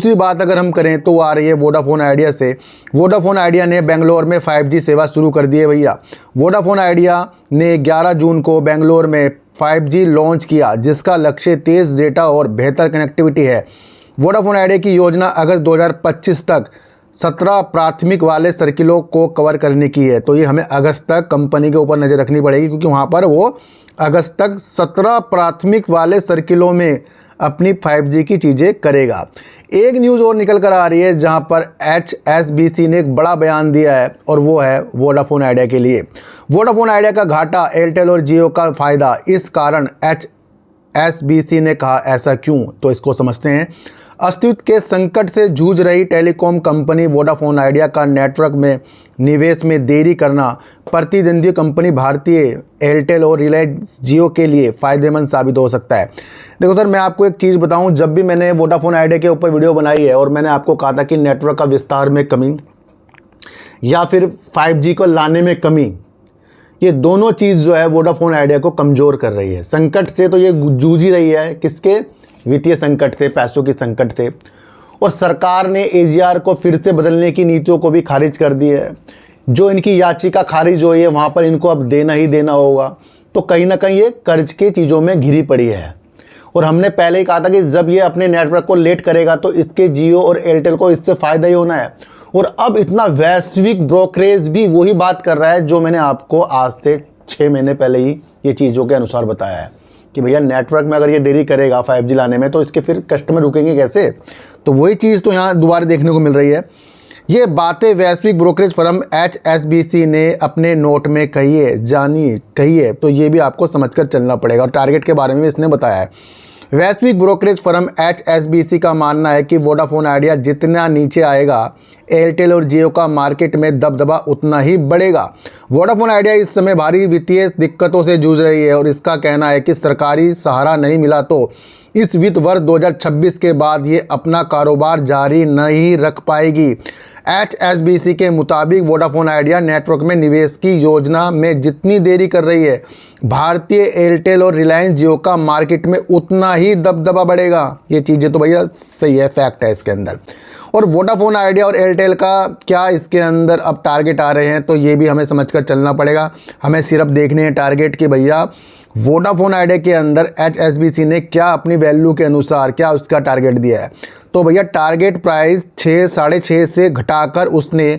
दूसरी बात अगर हम करें तो वो आ रही है वोडाफोन आइडिया से। वोडाफोन आइडिया ने बेंगलोर में 5G सेवा शुरू कर दी है भैया। वोडाफोन आइडिया ने 11 जून को बेंगलोर में 5G लॉन्च किया, जिसका लक्ष्य तेज़ डेटा और बेहतर कनेक्टिविटी है। वोडाफोन आइडिया की योजना अगस्त 2025 तक 17 प्राथमिक वाले सर्किलों को कवर करने की है। तो ये हमें अगस्त तक कंपनी के ऊपर नज़र रखनी पड़ेगी, क्योंकि वहाँ पर वो अगस्त तक 17 प्राथमिक वाले सर्किलों में अपनी 5G की चीज़ें करेगा। एक न्यूज़ और निकल कर आ रही है जहां पर HSBC ने एक बड़ा बयान दिया है, और वो है वोडाफोन आइडिया के लिए। वोडाफोन आइडिया का घाटा, एयरटेल और जियो का फ़ायदा, इस कारण HSBC ने कहा। ऐसा क्यों, तो इसको समझते हैं। अस्तित्व के संकट से जूझ रही टेलीकॉम कंपनी वोडाफोन आइडिया का नेटवर्क में निवेश में देरी करना प्रतिद्वंदी कंपनी भारतीय एयरटेल और रिलायंस जियो के लिए फ़ायदेमंद साबित हो सकता है। देखो सर, मैं आपको एक चीज़ बताऊं, जब भी मैंने वोडाफोन आइडिया के ऊपर वीडियो बनाई है और मैंने आपको कहा था कि नेटवर्क का विस्तार में कमी या फिर 5G को लाने में कमी, ये दोनों चीज़ जो है वोडाफोन आइडिया को कमज़ोर कर रही है। संकट से तो ये जूझ ही रही है, किसके? वित्तीय संकट से, पैसों की संकट से। और सरकार ने AGR को फिर से बदलने की नीतियों को भी खारिज कर दी है। जो इनकी याचिका खारिज हुई है वहाँ पर इनको अब देना ही देना होगा। तो कहीं ना कहीं ये कर्ज के चीज़ों में घिरी पड़ी है। और हमने पहले ही कहा था कि जब ये अपने नेटवर्क को लेट करेगा तो इसके जियो और एयरटेल को इससे फ़ायदा ही होना है। और अब इतना वैश्विक ब्रोकरेज भी वही बात कर रहा है जो मैंने आपको आज से 6 महीने पहले ही ये चीज़ों के अनुसार बताया है कि भैया नेटवर्क में अगर ये देरी करेगा 5G लाने में तो इसके फिर कस्टमर रुकेंगे कैसे। तो वही चीज़ तो यहाँ दोबारा देखने को मिल रही है। ये बातें वैश्विक ब्रोकरेज फर्म HSBC ने अपने नोट में कही है, तो ये भी आपको समझकर चलना पड़ेगा। और टारगेट के बारे में भी इसने बताया है। वैश्विक ब्रोकरेज फर्म HSBC का मानना है कि वोडाफोन आइडिया जितना नीचे आएगा, एयरटेल और जियो का मार्केट में दबदबा उतना ही बढ़ेगा। वोडाफोन आइडिया इस समय भारी वित्तीय दिक्कतों से जूझ रही है और इसका कहना है कि सरकारी सहारा नहीं मिला तो इस वित्त वर्ष 2026 के बाद ये अपना कारोबार जारी नहीं रख पाएगी। HSBC के मुताबिक वोडाफोन आइडिया नेटवर्क में निवेश की योजना में जितनी देरी कर रही है, भारतीय एयरटेल और रिलायंस जियो का मार्केट में उतना ही दबदबा बढ़ेगा। ये चीज़ें तो भैया सही है, फैक्ट है इसके अंदर। और वोडाफोन आइडिया और एयरटेल का क्या इसके अंदर अब टारगेट आ रहे हैं, तो ये भी हमें समझकर चलना पड़ेगा। हमें सिर्फ देखने हैं टारगेट कि भैया वोडाफोन आइडिया के अंदर HSBC ने क्या अपनी वैल्यू के अनुसार क्या उसका टारगेट दिया है। तो भैया टारगेट प्राइस 6-6.5 से घटाकर उसने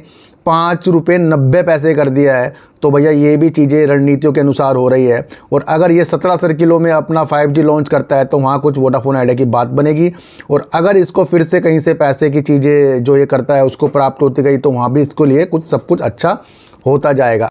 ₹5.90 कर दिया है। तो भैया ये भी चीज़ें रणनीतियों के अनुसार हो रही है। और अगर ये 17 सर्किलों में अपना 5G लॉन्च करता है तो वहाँ कुछ वोडाफोन आइडिया की बात बनेगी। और अगर इसको फिर से कहीं से पैसे की चीज़ें जो ये करता है उसको प्राप्त होती गई तो वहाँ भी इसको लिए सब कुछ अच्छा होता जाएगा।